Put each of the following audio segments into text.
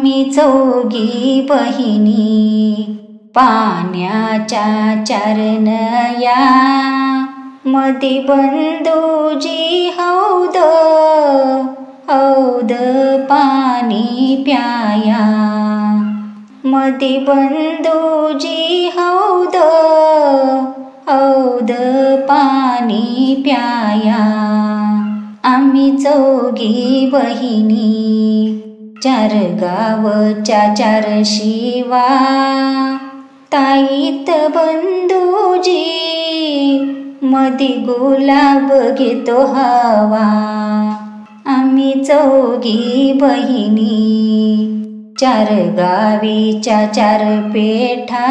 आम्ही चौघी बहिणी पाण्याच्या चारनया, मधी बंधूजी हौद हौद पाणी प्याया, मधी बंधूजी हौद हौद पाणी प्याया। आम्ही चौघी बहिणी चार गावच्या चार शिवा, ताईत बंधूजी मधी गुलाब घेतो हवा। आम्ही चौघी बहिणी चार गावीच्या चार पेठा,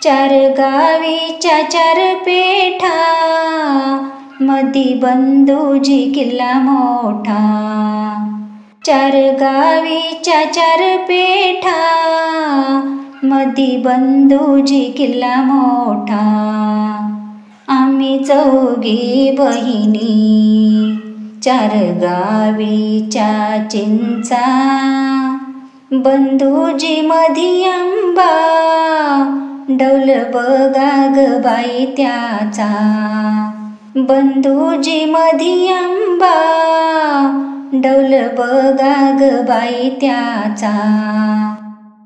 चार गावीच्या चार पेठा, मधी बंधूजी किल्ला मोठा। चार गावीच्या चार पेठा, मधी बंधूजी किल्ला मोठा। आम्ही चौघी बहिणी चार गावीच्या चिंचा, बंधूजी मधी आंबा, डौल बघा ग बाई त्याचा। बंधूजी मधी आंबा, डौल बघा ग बाई त्याचा।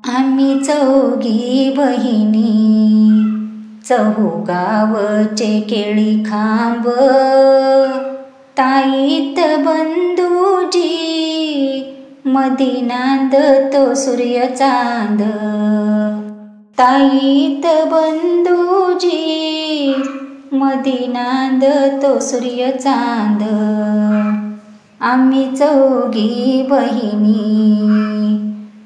आम्ही चौघी बहिणी चौगावचे केळी खांब, ताईत बंधूजी मधी नांदतो सूर्य चांद। ताईत बंधूजी मधी नांदतो सूर्य चांद। आम्ही चौघी बहिणी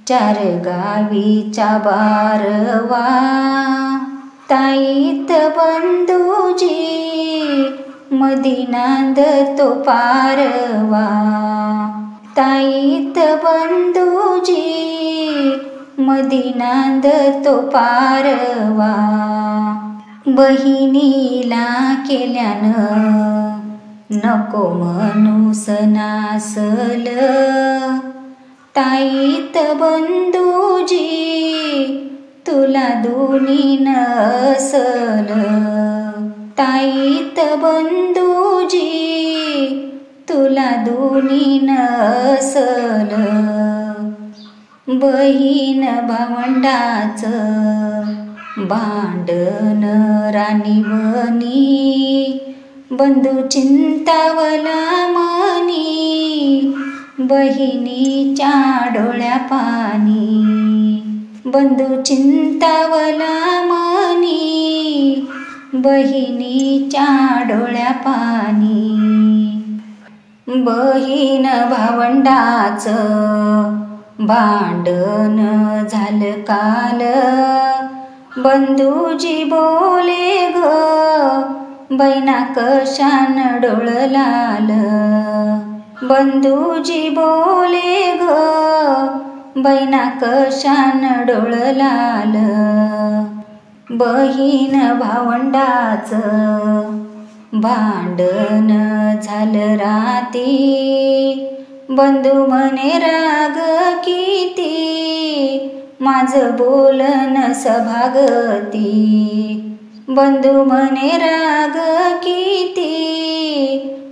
चार गावीच्या बारवा, ताईत बंधूजी मधी नांदतो पारवा। ताईत बंधूजी मधी नांदतो पारवा। बहिणीला केल्यानं नको म्हणूस नासल, ताईत बंधूजी तुला दोन्ही नसल। ताईत बंधूजी तुला दोन्ही नसल। बहीण भावंडाचं भांडण राणीवनी, बंधू चिंतावला मनी, बहिणीच्या डोळ्या पाणी। बंधू चिंतावला मनी, बहिणीच्या डोळ्या पाणी। बहीण भावंडाचं भांडण झालं काल, बंधूजी बोले ग बैना कशान डोळ लाल। बंधूजी बोले ग बैना कशान डोळ लाल। बहीण भावंडाचं भांडण झालं राती, बंधू म्हणे राग किती माझं बोलन सभागती। बंधू म्हणे राग किती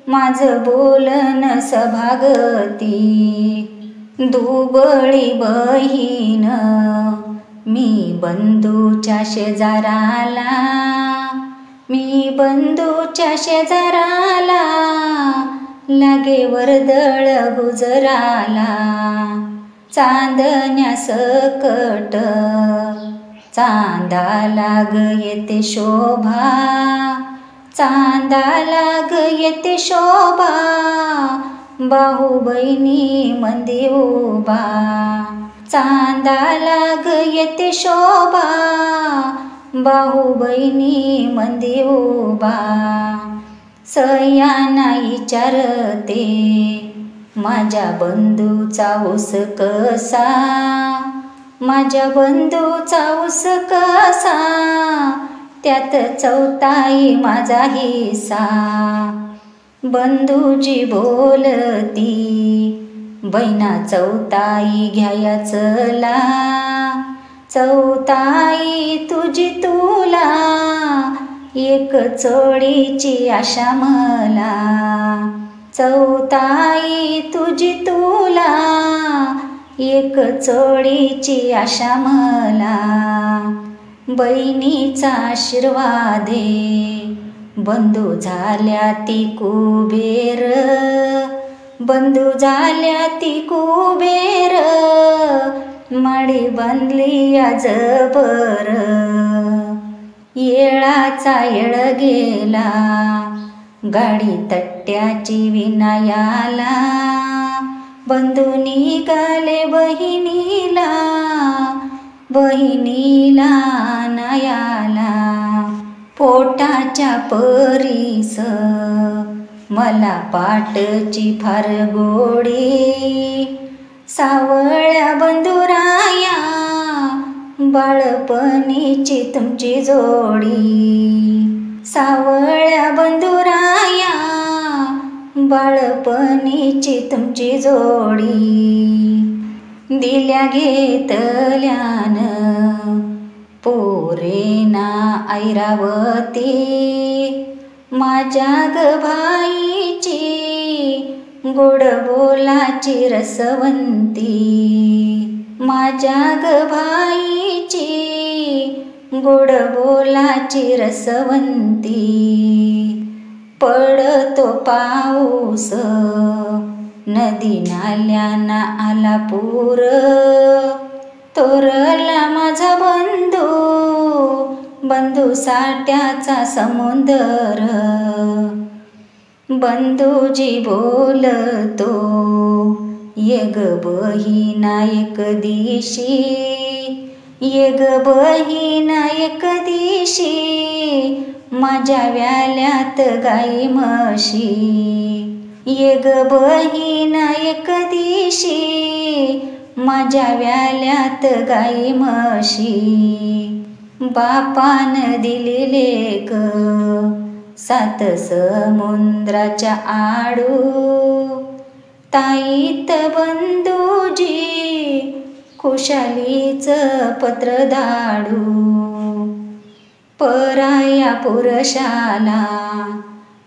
माझं बोलन सभागती। दुबळी बहीण मी बंधूच्या शेजाराला, मी बंधूच्या शेजाराला, लागे वर्दळ गुजराला। चांदण्या सकट चांदाला ग येते शोभा, चांदाला ग येते शोभा, बाहू बहिणी मंदी उभा। चांदाला ग येते शोभा, बाहू बहिणी मंदी उभा। सयाना विचारते माझ्या बंधूचा ऊस कसा, माझ्या बंधूचा ऊस कसा, त्यात चौथाई माझा हिस्सा। बंधूजी बोलती बहिणा चौताई घ्याया चला, चौताई तुझी तुला, एक चोळीची आशा मला. चौताई तुझी तुला, एक चोळीची आशा मला. बहिणीचा आशीर्वादे बंधू झाल्या ती कुबेर, बंधू झाल्या ती कुबेर, माडी बांधली आजबर. येळाचा येळ गेला, गाडी तट्ट्याची विनायाला, बंधू निघाले बहिणीला, बहिणीला आणायाला. पोटाच्या परीस मला पाटची फार गोडी, सावळ्या बंधुराया बाळपणीची तुमची जोडी. सावळ्या बंधुराया बाळपणीची तुमची जोडी. दिल्या घेतल्यान पोरेना ऐरावती, माझ्या ग भाईची गोड बोलाची रसवंती. माझ्या ग भाईची गोड बोलाची रसवंती. पडतो पाऊस नदी नाल्यांना आला पूर, तोरला माझा बंधू, बंधू साठ्याचा समुंदर. बंधूजी बोलतो ये ग बहिणा एक दिशी, ये ग बहिणा एक दिशी, माझ्या व्याल्यात गाई म्हशी. ये ग बहिणा एक दिशी, माझ्या व्याल्यात गाई म्हशी. बापान दिली लेक 7 समुद्राच्या आडू, ताईत बंधूजी खुशालीच पत्र धाडू. पराया पुरुषाला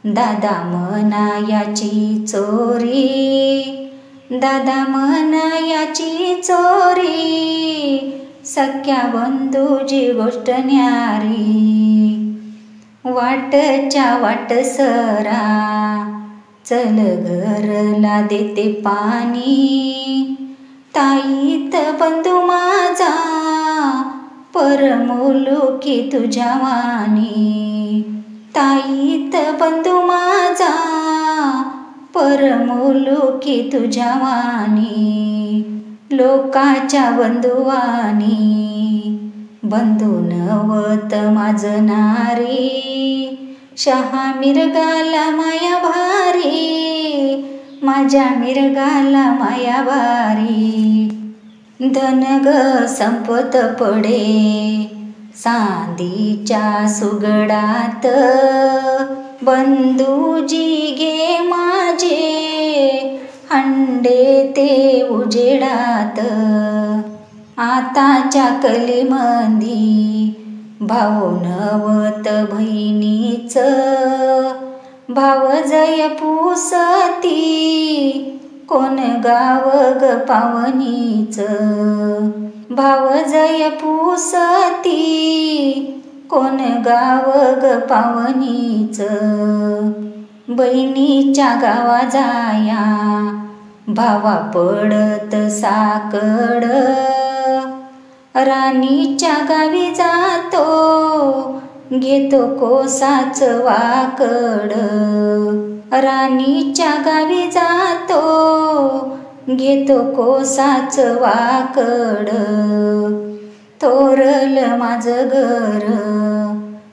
दादा म्हणायाची चोरी, दादा म्हणायाची चोरी. सख्या बंधूजी गोष्ट न्यारी. वाटच्या वाटसरा चल घरला देते पाणी, ताईत बंधू माझा परमुलुकी तुझ्या वाणी. ताईत बंधू माझा परमुलुकी तुझ्या वाणी. लोकाच्या बंधुवानी बंधू नवत माझ नारी. शहा मिरगाला माया भारी, माझ्या मिरगाला माया भारी. धन ग संपत पडे चांदीच्या सुगडात, बंधूजी गे माझे हंडे ते उजेडात. आताच्या कलीमंदी भाऊ नवत बहिणीच, भावजय पुसती कोण गाव ग पावनीच. भावजय पुसती कोण गाव ग पावनीच. बहिणीच्या गावा जाया भावा पडत साकड, राणीच्या गावी जातो घेतो कोसाच वाकड. राणीच्या गावी जातो घेतो कोसाच वाकड. तोरल माझ घर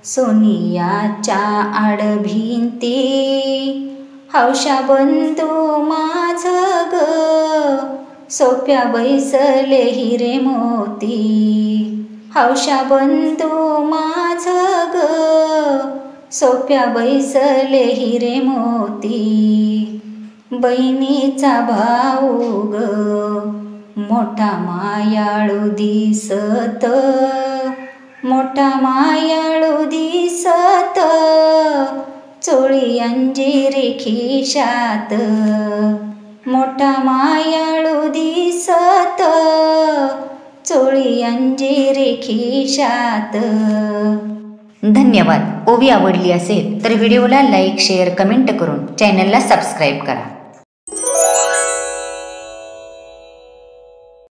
सोनियाच्या आड भिंती, हौशा बंधू माझ ग सोप्या बैसले हिरे मोती. हौशा बंधू माझ ग सोप्या बैसले हिरे मोती. बहिणीचा भाऊ ग मोठा मायाळू दिसत, मोठा मायाळू दिसत, चोळी अंजिरी खिशात, मोठा मायाळू दिसत, चोळी अंजिरी खिशात. धन्यवाद. ओवी आवडली असेल तर व्हिडिओला लाईक, शेअर, कमेंट करून चॅनलला सबस्क्राईब करा.